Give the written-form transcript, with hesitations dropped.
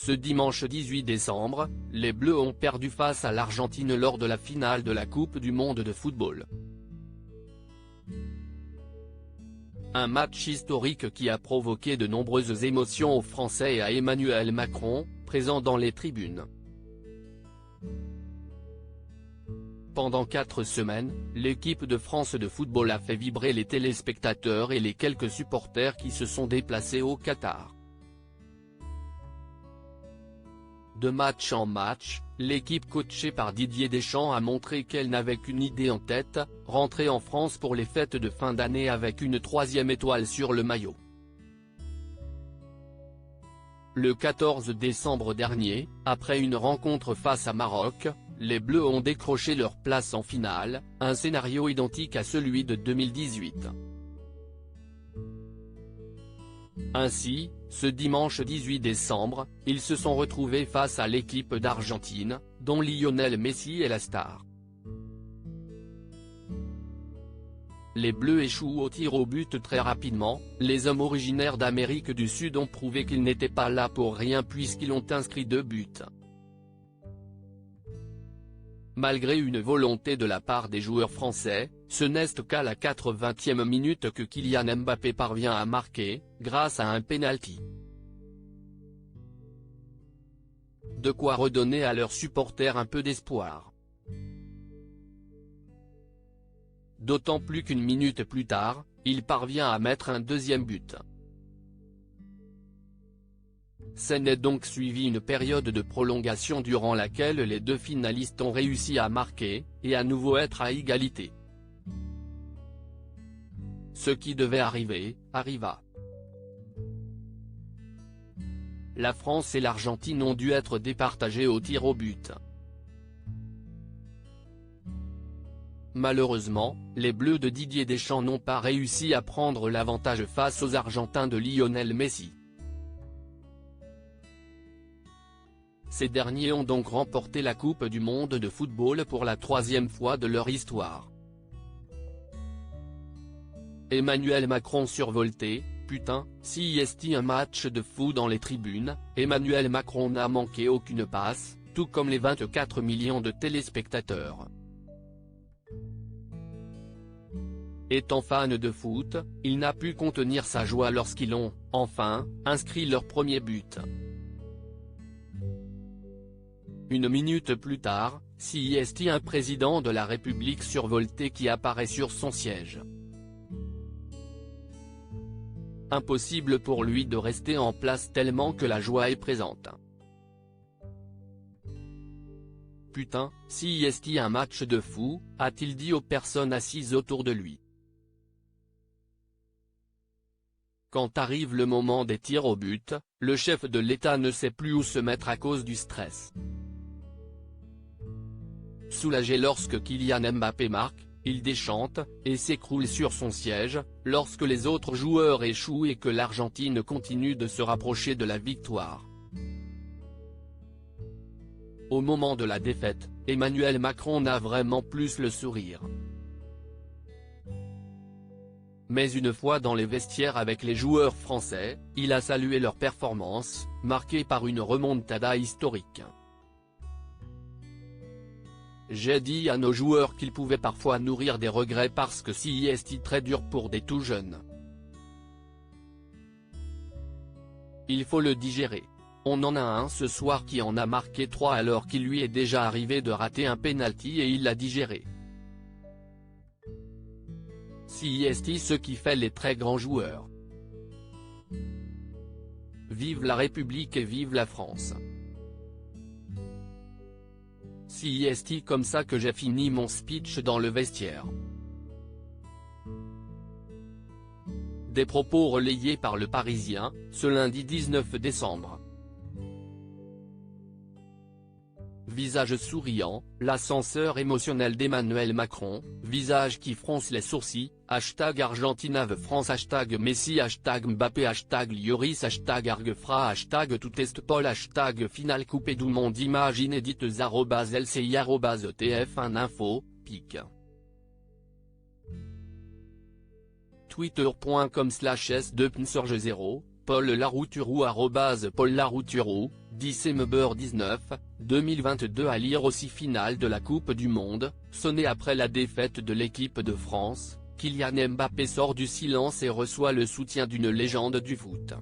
Ce dimanche 18 décembre, les Bleus ont perdu face à l'Argentine lors de la finale de la Coupe du monde de football. Un match historique qui a provoqué de nombreuses émotions aux Français et à Emmanuel Macron, présent dans les tribunes. Pendant 4 semaines, l'équipe de France de football a fait vibrer les téléspectateurs et les quelques supporters qui se sont déplacés au Qatar. De match en match, l'équipe coachée par Didier Deschamps a montré qu'elle n'avait qu'une idée en tête, rentrer en France pour les fêtes de fin d'année avec une 3e étoile sur le maillot. Le 14 décembre dernier, après une rencontre face à Maroc, les Bleus ont décroché leur place en finale, un scénario identique à celui de 2018. Ainsi, ce dimanche 18 décembre, ils se sont retrouvés face à l'équipe d'Argentine, dont Lionel Messi est la star. Les Bleus échouent au tir au but très rapidement, les hommes originaires d'Amérique du Sud ont prouvé qu'ils n'étaient pas là pour rien puisqu'ils ont inscrit 2 buts. Malgré une volonté de la part des joueurs français, ce n'est qu'à la 80e minute que Kylian Mbappé parvient à marquer, grâce à un penalty. De quoi redonner à leurs supporters un peu d'espoir. D'autant plus qu'une minute plus tard, il parvient à mettre un 2e but. S'en est donc suivi une période de prolongation durant laquelle les 2 finalistes ont réussi à marquer, et à nouveau être à égalité. Ce qui devait arriver, arriva. La France et l'Argentine ont dû être départagées au tir au but. Malheureusement, les Bleus de Didier Deschamps n'ont pas réussi à prendre l'avantage face aux Argentins de Lionel Messi. Ces derniers ont donc remporté la Coupe du monde de football pour la 3e fois de leur histoire. Emmanuel Macron survolté, putain, si est un match de fou dans les tribunes, Emmanuel Macron n'a manqué aucune passe, tout comme les 24 millions de téléspectateurs. Étant fan de foot, il n'a pu contenir sa joie lorsqu'ils ont, enfin, inscrit leur premier but. Une minute plus tard, c'est un président de la République survolté qui apparaît sur son siège. Impossible pour lui de rester en place tellement que la joie est présente. Putain, si un match de fou, a-t-il dit aux personnes assises autour de lui. Quand arrive le moment des tirs au but, le chef de l'État ne sait plus où se mettre à cause du stress. Soulagé lorsque Kylian Mbappé marque, il déchante, et s'écroule sur son siège, lorsque les autres joueurs échouent et que l'Argentine continue de se rapprocher de la victoire. Au moment de la défaite, Emmanuel Macron n'a vraiment plus le sourire. Mais une fois dans les vestiaires avec les joueurs français, il a salué leur performance, marquée par une remontada historique. J'ai dit à nos joueurs qu'ils pouvaient parfois nourrir des regrets parce que c'est très dur pour des tout jeunes. Il faut le digérer. On en a un ce soir qui en a marqué 3 alors qu'il lui est déjà arrivé de rater un penalty et il l'a digéré. C'est ce qui fait les très grands joueurs. Vive la République et vive la France. C'est comme ça que j'ai fini mon speech dans le vestiaire. Des propos relayés par Le Parisien, ce lundi 19 décembre. Visage souriant, l'ascenseur émotionnel d'Emmanuel Macron, visage qui fronce les sourcils, #ArgentinaveFrance, #Messi, #Mbappé, #Lloris, #Argefra, #Toutestpol, #Finale coupé du monde, images inédites, @LCI, @TF1 Info, pic. Twitter.com/S2pnsorge0, Paul Larouturou @Paul Larouturou, 10 Novembre 2022 à lire aussi. Finale de la Coupe du Monde, sonnée après la défaite de l'équipe de France, Kylian Mbappé sort du silence et reçoit le soutien d'une légende du foot.